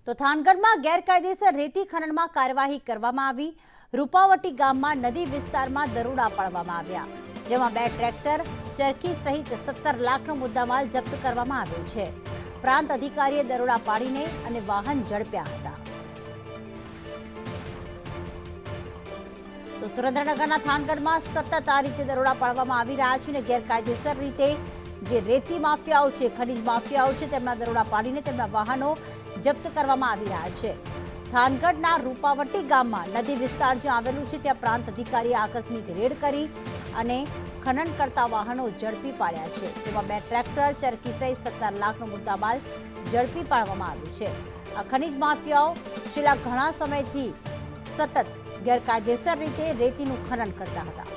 તો થાનગઢમાં ગેરકાયદેસર રેતી ખનનમાં કાર્યવાહી કરવામાં આવી। રૂપાવટી ગામમાં નદી વિસ્તારમાં દરોડા પાડવામાં આવ્યા, જેમાં 2 ટ્રેક્ટર, ચરખી સહિત 17 લાખનો મુદ્દામાલ જપ્ત કરવામાં આવ્યો છે। પ્રાંત અધિકારીએ દરોડા પાડીને અને વાહન ઝડપ્યા હતા। તો સુરેન્દ્રનગરના થાનગઢમાં સતત આ રીતે દરોડા પાડવામાં આવી રહ્યા છે અને ગેરકાયદેસર રીતે જે રેતી માફિયાઓ છે, ખનીજ માફિયાઓ છે, તેમના દરોડા પાડીને તેમના વાહનો જપ્ત કરવામાં આવી રહ્યા છે। થાનગઢના રૂપાવટી ગામમાં નદી વિસ્તાર જ્યાં આવેલું છે ત્યાં પ્રાંત અધિકારીએ આકસ્મિક રેડ કરી અને ખનન કરતા વાહનો ઝડપી પાડ્યા છે, જેમાં 2 ટ્રેક્ટર, ચરખી સહિત 17 લાખનો મુદ્દામાલ ઝડપી પાડવામાં આવ્યો છે। આ ખનીજ માફિયાઓ છેલ્લા ઘણા સમયથી સતત ગેરકાયદેસર રીતે રેતીનું ખનન કરતા હતા।